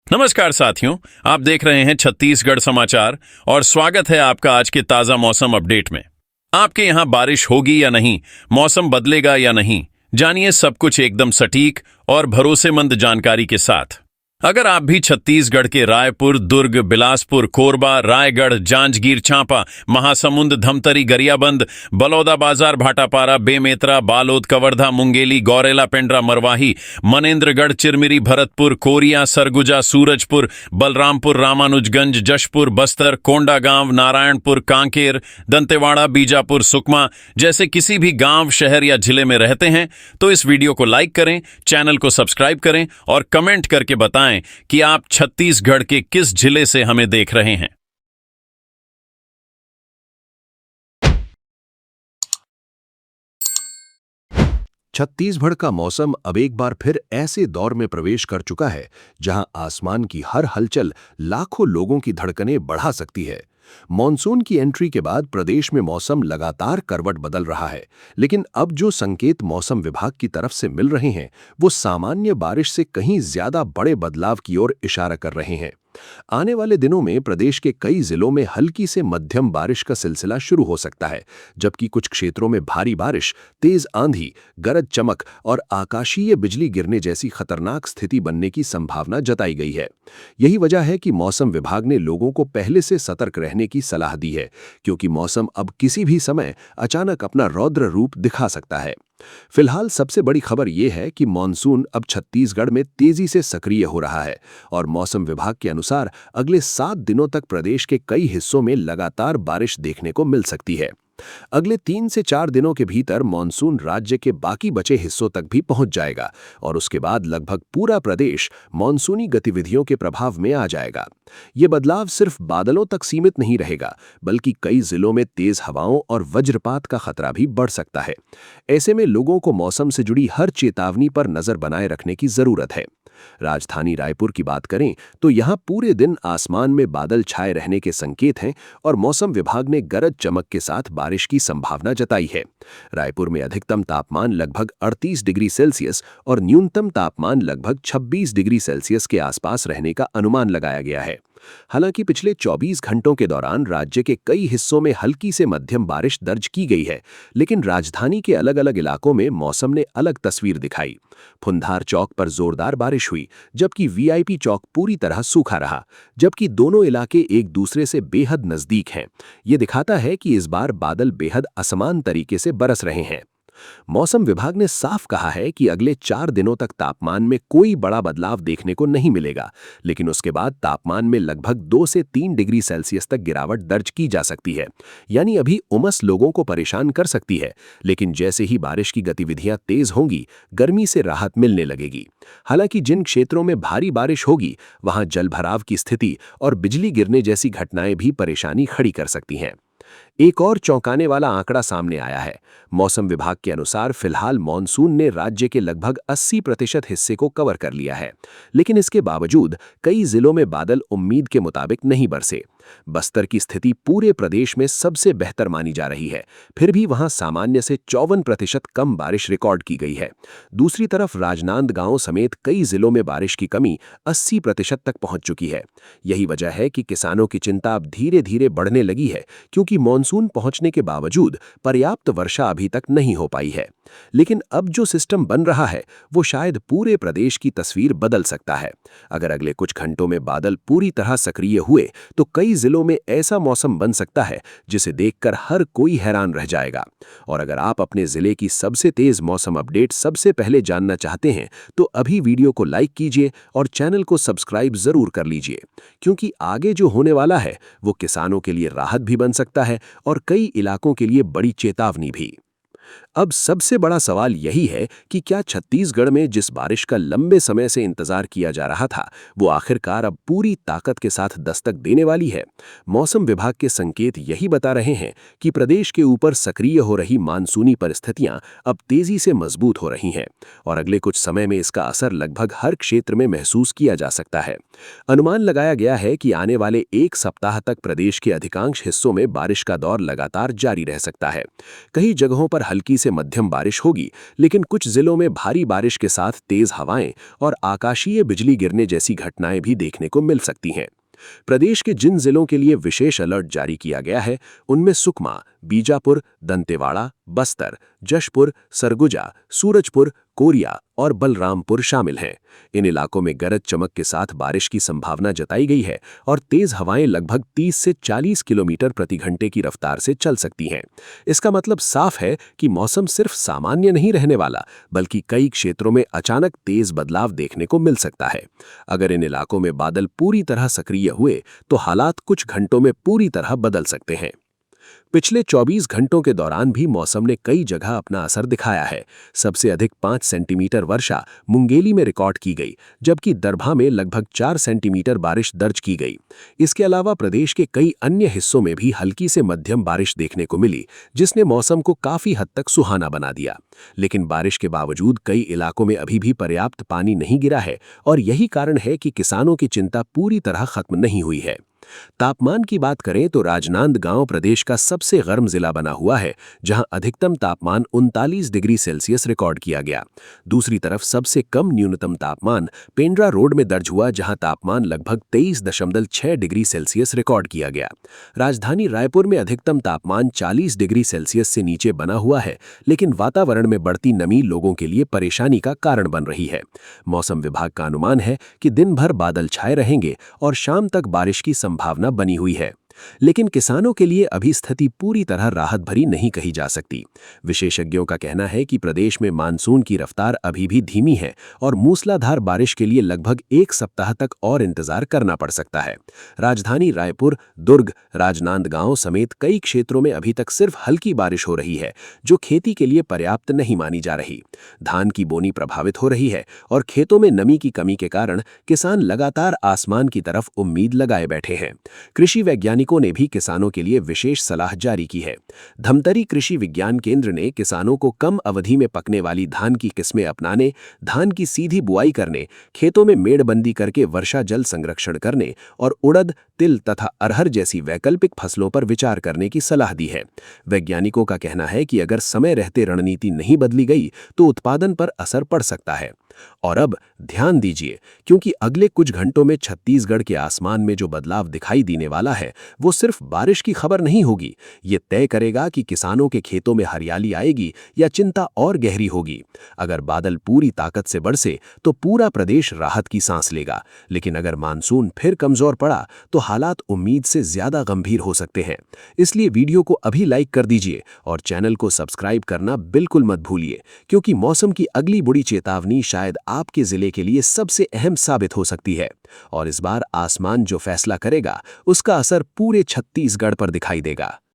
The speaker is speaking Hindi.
नमस्कार साथियों, आप देख रहे हैं छत्तीसगढ़ समाचार और स्वागत है आपका आज के ताजा मौसम अपडेट में। आपके यहाँ बारिश होगी या नहीं, मौसम बदलेगा या नहीं, जानिए सब कुछ एकदम सटीक और भरोसेमंद जानकारी के साथ। अगर आप भी छत्तीसगढ़ के रायपुर, दुर्ग, बिलासपुर, कोरबा, रायगढ़, जांजगीर चांपा, महासमुंद, धमतरी, गरियाबंद, बलौदाबाजार, भाटापारा, बेमेतरा, बालोद, कवर्धा, मुंगेली, गौरेला, पेंड्रा, मरवाही, मनेन्द्रगढ़, चिरमिरी, भरतपुर, कोरिया, सरगुजा, सूरजपुर, बलरामपुर, रामानुजगंज, जशपुर, बस्तर, कोंडागांव, नारायणपुर, कांकेर, दंतेवाड़ा, बीजापुर, सुकमा जैसे किसी भी गांव, शहर या जिले में रहते हैं तो इस वीडियो को लाइक करें, चैनल को सब्सक्राइब करें और कमेंट करके बताएं कि आप छत्तीसगढ़ के किस जिले से हमें देख रहे हैं। छत्तीसगढ़ का मौसम अब एक बार फिर ऐसे दौर में प्रवेश कर चुका है जहां आसमान की हर हलचल लाखों लोगों की धड़कनें बढ़ा सकती है। मॉनसून की एंट्री के बाद प्रदेश में मौसम लगातार करवट बदल रहा है, लेकिन अब जो संकेत मौसम विभाग की तरफ से मिल रहे हैं वो सामान्य बारिश से कहीं ज्यादा बड़े बदलाव की ओर इशारा कर रहे हैं। आने वाले दिनों में प्रदेश के कई जिलों में हल्की से मध्यम बारिश का सिलसिला शुरू हो सकता है, जबकि कुछ क्षेत्रों में भारी बारिश, तेज आंधी, गरज चमक और आकाशीय बिजली गिरने जैसी खतरनाक स्थिति बनने की संभावना जताई गई है। यही वजह है कि मौसम विभाग ने लोगों को पहले से सतर्क रहने की सलाह दी है, क्योंकि मौसम अब किसी भी समय अचानक अपना रौद्र रूप दिखा सकता है। फिलहाल सबसे बड़ी खबर यह है कि मॉनसून अब छत्तीसगढ़ में तेजी से सक्रिय हो रहा है और मौसम विभाग के अनुसार अगले 7 दिनों तक प्रदेश के कई हिस्सों में लगातार बारिश देखने को मिल सकती है। अगले 3 से 4 दिनों के भीतर मॉनसून राज्य के बाकी बचे हिस्सों तक भी पहुंच जाएगा और उसके बाद लगभग पूरा प्रदेश मॉनसूनी गतिविधियों के प्रभाव में आ जाएगा। ये बदलाव सिर्फ बादलों तक सीमित नहीं रहेगा, बल्कि कई जिलों में तेज हवाओं और वज्रपात का खतरा भी बढ़ सकता है। ऐसे में लोगों को मौसम से जुड़ी हर चेतावनी पर नजर बनाए रखने की जरूरत है। राजधानी रायपुर की बात करें तो यहां पूरे दिन आसमान में बादल छाए रहने के संकेत हैं और मौसम विभाग ने गरज चमक के साथ बारिश की संभावना जताई है। रायपुर में अधिकतम तापमान लगभग 38 डिग्री सेल्सियस और न्यूनतम तापमान लगभग 26 डिग्री सेल्सियस के आसपास रहने का अनुमान लगाया गया है। हालांकि पिछले 24 घंटों के दौरान राज्य के कई हिस्सों में हल्की से मध्यम बारिश दर्ज की गई है, लेकिन राजधानी के अलग अलग इलाकों में मौसम ने अलग तस्वीर दिखाई। फुंधार चौक पर जोरदार बारिश हुई, जबकि वीआईपी चौक पूरी तरह सूखा रहा, जबकि दोनों इलाके एक दूसरे से बेहद नजदीक हैं। ये दिखाता है कि इस बार बादल बेहद असमान तरीके से बरस रहे हैं। मौसम विभाग ने साफ कहा है कि अगले 4 दिनों तक तापमान में कोई बड़ा बदलाव देखने को नहीं मिलेगा, लेकिन उसके बाद तापमान में लगभग 2 से 3 डिग्री सेल्सियस तक गिरावट दर्ज की जा सकती है। यानी अभी उमस लोगों को परेशान कर सकती है, लेकिन जैसे ही बारिश की गतिविधियां तेज होंगी, गर्मी से राहत मिलने लगेगी। हालांकि जिन क्षेत्रों में भारी बारिश होगी, वहां जलभराव की स्थिति और बिजली गिरने जैसी घटनाएं भी परेशानी खड़ी कर सकती हैं। एक और चौंकाने वाला आंकड़ा सामने आया है। मौसम विभाग के अनुसार फिलहाल मॉनसून ने राज्य के लगभग 80% हिस्से को कवर कर लिया है, लेकिन इसके बावजूद कई जिलों में बादल उम्मीद के मुताबिक नहीं बरसे। बस्तर की स्थिति पूरे प्रदेश में सबसे बेहतर मानी जा रही है, फिर भी वहां सामान्य से 54% कम बारिश रिकॉर्ड की गई है। दूसरी तरफ राजनांदगांव समेत कई जिलों में बारिश की कमी 80% तक पहुंच चुकी है। यही वजह है कि किसानों की चिंता अब धीरे धीरे बढ़ने लगी है, क्योंकि मॉनसून पहुंचने के बावजूद पर्याप्त वर्षा अभी तक नहीं हो पाई है। लेकिन अब जो सिस्टम बन रहा है वो शायद पूरे प्रदेश की तस्वीर बदल सकता है। अगर अगले कुछ घंटों में बादल पूरी तरह सक्रिय हुए तो कई जिलों में ऐसा मौसम बन सकता है जिसे देखकर हर कोई हैरान रह जाएगा। और अगर आप अपने जिले की सबसे तेज मौसम अपडेट सबसे पहले जानना चाहते हैं तो अभी वीडियो को लाइक कीजिए और चैनल को सब्सक्राइब जरूर कर लीजिए, क्योंकि आगे जो होने वाला है वो किसानों के लिए राहत भी बन सकता है और कई इलाकों के लिए बड़ी चेतावनी भी। अब सबसे बड़ा सवाल यही है कि क्या छत्तीसगढ़ में जिस बारिश का लंबे समय से इंतजार किया जा रहा था वो आखिरकार अब पूरी ताकत के साथ दस्तक देने वाली है। मौसम विभाग के संकेत यही बता रहे हैं कि प्रदेश के ऊपर सक्रिय हो रही मानसूनी परिस्थितियां अब तेजी से मजबूत हो रही हैं और अगले कुछ समय में इसका असर लगभग हर क्षेत्र में महसूस किया जा सकता है। अनुमान लगाया गया है कि आने वाले 1 सप्ताह तक प्रदेश के अधिकांश हिस्सों में बारिश का दौर लगातार जारी रह सकता है। कई जगहों पर हल्की से से मध्यम बारिश होगी, लेकिन कुछ जिलों में भारी बारिश के साथ तेज हवाएं और आकाशीय बिजली गिरने जैसी घटनाएं भी देखने को मिल सकती हैं। प्रदेश के जिन जिलों के लिए विशेष अलर्ट जारी किया गया है, उनमें सुकमा, बीजापुर, दंतेवाड़ा, बस्तर, जशपुर, सरगुजा, सूरजपुर, कोरिया और बलरामपुर शामिल हैं। इन इलाकों में गरज चमक के साथ बारिश की संभावना जताई गई है और तेज हवाएं लगभग 30 से 40 किलोमीटर प्रति घंटे की रफ्तार से चल सकती हैं। इसका मतलब साफ है कि मौसम सिर्फ सामान्य नहीं रहने वाला, बल्कि कई क्षेत्रों में अचानक तेज बदलाव देखने को मिल सकता है। अगर इन इलाकों में बादल पूरी तरह सक्रिय हुए तो हालात कुछ घंटों में पूरी तरह बदल सकते हैं। पिछले 24 घंटों के दौरान भी मौसम ने कई जगह अपना असर दिखाया है। सबसे अधिक 5 सेंटीमीटर वर्षा मुंगेली में रिकॉर्ड की गई, जबकि दरभा में लगभग 4 सेंटीमीटर बारिश दर्ज की गई। इसके अलावा प्रदेश के कई अन्य हिस्सों में भी हल्की से मध्यम बारिश देखने को मिली, जिसने मौसम को काफी हद तक सुहाना बना दिया। लेकिन बारिश के बावजूद कई इलाकों में अभी भी पर्याप्त पानी नहीं गिरा है और यही कारण है कि किसानों की चिंता पूरी तरह खत्म नहीं हुई है। तापमान की बात करें तो राजनांदगांव प्रदेश का सबसे गर्म जिला बना हुआ है, जहां अधिकतम तापमान 39 डिग्री सेल्सियस रिकॉर्ड किया गया। दूसरी तरफ सबसे कम न्यूनतम तापमान पेंड्रा रोड में दर्ज हुआ, जहां तापमान लगभग 23.6 डिग्री सेल्सियस रिकॉर्ड किया गया। राजधानी रायपुर में अधिकतम तापमान 40 डिग्री सेल्सियस से नीचे बना हुआ है, लेकिन वातावरण में बढ़ती नमी लोगों के लिए परेशानी का कारण बन रही है। मौसम विभाग का अनुमान है कि दिन भर बादल छाए रहेंगे और शाम तक बारिश की संभावना बनी हुई है। लेकिन किसानों के लिए अभी स्थिति पूरी तरह राहत भरी नहीं कही जा सकती। विशेषज्ञों का कहना है कि प्रदेश में मानसून की रफ्तार अभी भी धीमी है और मूसलाधार बारिश के लिए लगभग 1 सप्ताह तक और इंतजार करना पड़ सकता है। राजधानी रायपुर, दुर्ग, राजनांदगांव समेत कई क्षेत्रों में अभी तक सिर्फ हल्की बारिश हो रही है, जो खेती के लिए पर्याप्त नहीं मानी जा रही। धान की बोनी प्रभावित हो रही है और खेतों में नमी की कमी के कारण किसान लगातार आसमान की तरफ उम्मीद लगाए बैठे हैं। कृषि वैज्ञानिकों ने भी किसानों के लिए विशेष सलाह जारी की है। धमतरी कृषि विज्ञान केंद्र ने किसानों को कम अवधि में पकने वाली धान की किस्में अपनाने, धान की सीधी बुआई करने, खेतों में मेड़बंदी करके वर्षा जल संरक्षण करने और उड़द, तिल तथा अरहर जैसी वैकल्पिक फसलों पर विचार करने की सलाह दी है। वैज्ञानिकों का कहना है कि अगर समय रहते रणनीति नहीं बदली गई तो उत्पादन पर असर पड़ सकता है। और अब ध्यान दीजिए, क्योंकि अगले कुछ घंटों में छत्तीसगढ़ के आसमान में जो बदलाव दिखाई देने वाला है, वो सिर्फ बारिश की खबर नहीं होगी। ये तय करेगा कि किसानों के खेतों में हरियाली आएगी या चिंता और गहरी होगी। अगर बादल पूरी ताकत से बरसे तो पूरा प्रदेश राहत की सांस लेगा, लेकिन अगर मानसून फिर कमजोर पड़ा तो हालात उम्मीद से ज्यादा गंभीर हो सकते हैं। इसलिए वीडियो को अभी लाइक कर दीजिए और चैनल को सब्सक्राइब करना बिल्कुल मत भूलिए, क्योंकि मौसम की अगली बड़ी चेतावनी शायद आपके जिले के लिए सबसे अहम साबित हो सकती है। और इस बार आसमान जो फैसला करेगा, उसका असर पूरे छत्तीसगढ़ पर दिखाई देगा।